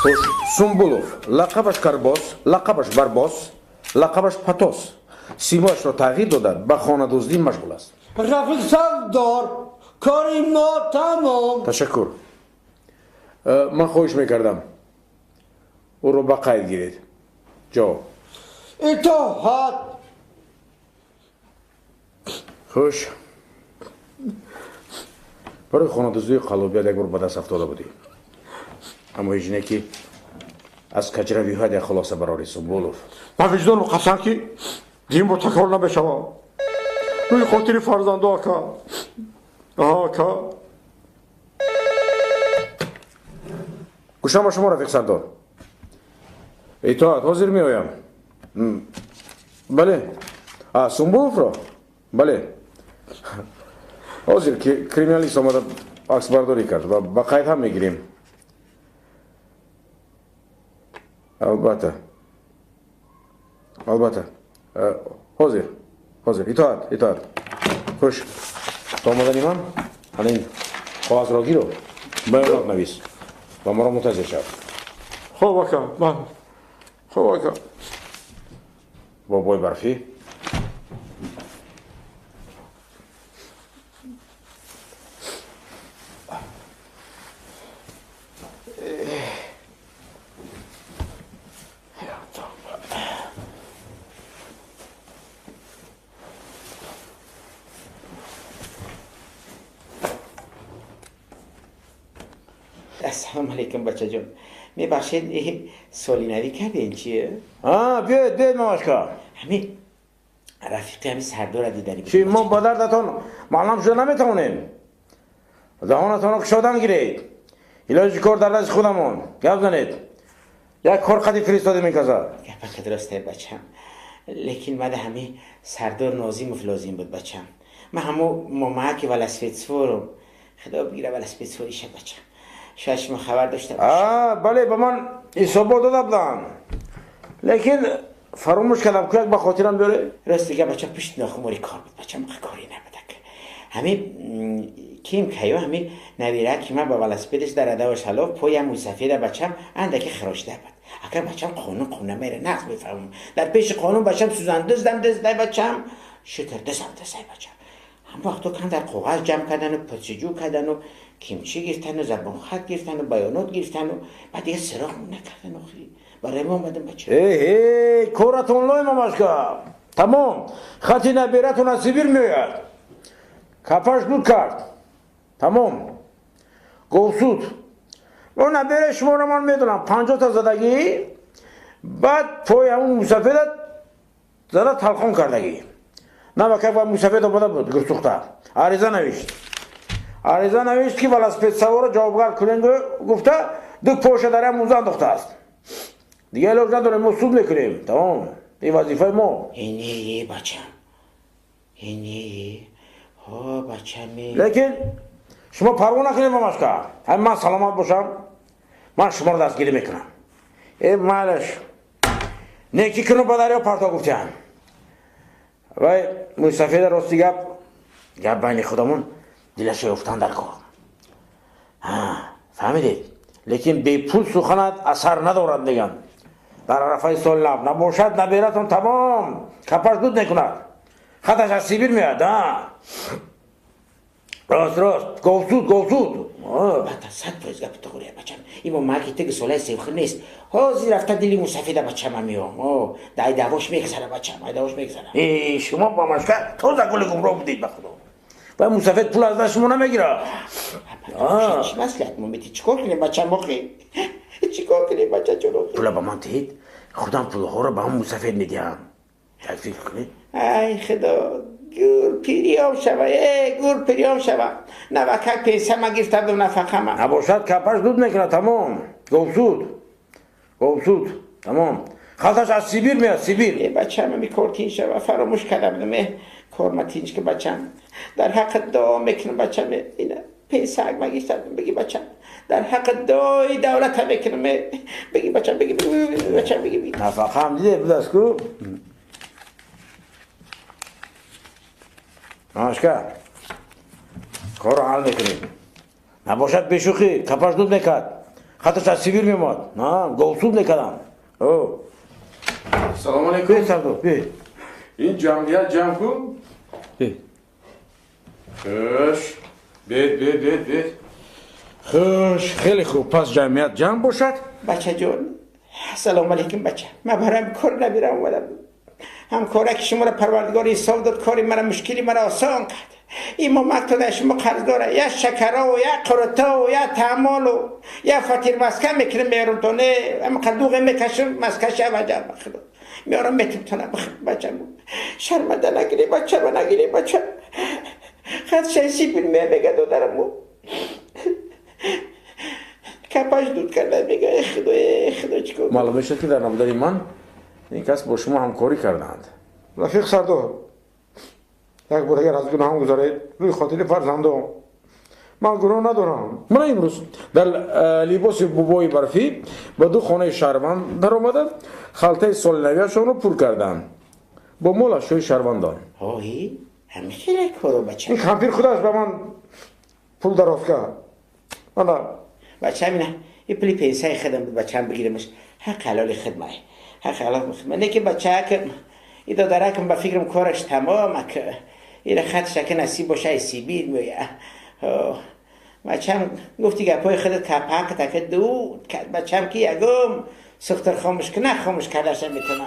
خوش سنبولوف لقبش کرباس لقبش برباس لقبش پتاس سیماش را تغییر داده به خانه دزدی مشغول است. رفیق سردار کاری ما تمام. تشکر. من خواهش میکردم او رو به قید گیرید. جا اطاعت. خوش برای خانه دزدی قلابیت یک بار به دست افتاده بودی، اما اینه که از کجروی ها در خلاصه براری سنبولوف. با وجدان و قسم که دیم با تکرار نبشوم روی خاطر فرزنده آکا گوشم با شما رفیق سردار. اطاعت حاضر می آیم. بله سنبولوف را بله حاضر که کریمینالیست آمده عکس برداری کرد و با قید هم میگیریم. البته حاضر اطاعت خوش تا آمدنی من این کاغذ را گیر و بیانات نویس و ما را منتظر شد. خوب آکا من خوب آکا بابای برفی السلام علیکم بچه جون. میبخشید سوالی نوی کرده این چیه؟ بیاید ماماشکا. همین رفیقی همین سردار دیدنی بود. چی ما با دردتان معلم شده نمیتونیم. دهانتان رو کشادن گیرید. علاج کار در دست خودمون گپ زنید. یک کار قدی فرستاده میکزد. گپت درسته بچم، لیکن مده همین سردار نازیم و فلازیم بود بچم. من همو ماماکی ولسپیتسفورم خدا بگیره ولسپیتسفوریشه بچم. شاید شما خبر داشته باشید. بله به من حسابا داده بودن، لیکن فراموش کردم که یک به خاطرم بیاره. راست دیگه بچه پشت ناخماری کار بود بچه، موقع کاری نبوده که همین کیم کهیو همین نویره که من با ولسپیدش در اده و شلاف پای همون سفیده بچم اندکی خراشته بود. اگر بچم قانون میره نقص بفهمم در پیش قانون بچم سوزن دزده بچم شتر دزده بچم. هم وقتا کن در قوغاز جمع کردن و پرسجو کردن و کیمچی گرفتن و زبان خط گرفتن و بیانات گرفتن و بعد دیگه سراغ نکردن آخری برای ما اومدن بچه. کارتون لای ماماشکا تمام. خطی نبیرتون از سیبیر میاد. کپاش دود کرد تمام. گوسود و نبیره شما رو من میدونم 50 تا زدگی، بعد پای همون مسافرت زده تلخون کردگی. نمکه با مسافرت آمده بود گرسوخته. عریضه نوشت که ولسپید سوار جوابگر کننگ گفته دو پوشه در هم موزه انداخته است. دیگه علاج نداریم، ما سود میکنیم تمام. این وظیفه ما. اینه بچم ها بچم. لیکن شما پروا نکنید ماماشکا. هم من سلامت باشم من شما رو دستگیری میکنم. معلش نیکی کنو به دریا پرتا گفتیم و مصطفی در راستی گپ بین خودمون دلش افتان در کار. فهمیدید؟ لیکن بی پول سخنت اثر ندارد میگن. در عرفه سال نباشد نبیرتون تمام کپش دود نکند. خطش از سیبیر میاد. راست گوسود بعد 100% گپ تو خوریه بچم. این با مرکی تگ ساله سیبخیر نیست. حاضی رفته دلی مسافیده بچم هم میام. دای دواش میگذره بچم. شما با مشکل توزه گل گمراه بودید بخدا و مسافت پول از دست شما نمیگیره. چی مسئلت مومیتی چیکار کنیم بچم آخی؟ چیکار کنیم بچه چونو؟ پولا با من تهید خودم پولها رو به هم مسافت میدیم. یک فکر کنید؟ ای خدا گور پیریام شوه نوکک پیسه ما گرفته دو نفقه ما نباشد کپش دود میکنه تمام. گوسود تمام. خطش از سیبیر میاد سیبیر. بچه همه کار تین شوه فراموش کردم کار ما تینش که بچم در حق دعا میکنم بچم اینه پیسه اگه ما گرفته بگی بچم در حق دعای دولت هم میکنم بگی بچم بگی نفقه هم دیده بدست کو ماشکه کار رو حل میکنیم. نباشد بشوخی کپش دود میکرد. خطش از سیبیر میماد نه گوسود نکردم او سلام بی علیکم. سردو بی این جمعیت جمع کن. بی خوش. بید. خوش خیلی خوب پس جمعیت جمع باشد بچه جون سلام علیکم بچه من برای کار نمیرم اومدم هم کاره که شما را پروردگار حساب داد کاری مرا مشکلی مرا آسان کرد این ما مکتوب شما قرضداره یا شکره و یا قرطه و یا تعمال و یا فطیر مسکن میکنم میارم تو نه اما قدوغه میکشم مسکش وجه بخدا میارم میتونم تو نبخد بچه شرمنده نگیری بچه و نگیری بچه خد شنسی بین میگه دو درمو کپاش دود کرده میگه خدا چیکار معلومه شد که در نامداری من این کس با شما همکاری کردند رفیق سردو یک بار اگر از گناهم گذارید روی خاطر فرزندم من گناه ندارم. من امروز در لباس بابای برفی به دو خانه شهروند در آمدم خلطه سال نویشان رو پر کردم با مال اشیای شهروندان هایی همیشه کارو بچه این کمپیر خودش به من پول دراز کرد. من بچه همینه یه پلی پیسه خدم بود بچه هم بگیرمش حق حلال خدمه حق حلال خدمه نه که بچه که ایدا داره که به فکرم کارش تمام که این خط شکل نصیب باشه سیبید میگه بچه هم گفتی گپای خودت کپک تکه دود کرد بچه هم که یکم سختر خاموش که نه خاموش کردش میتونه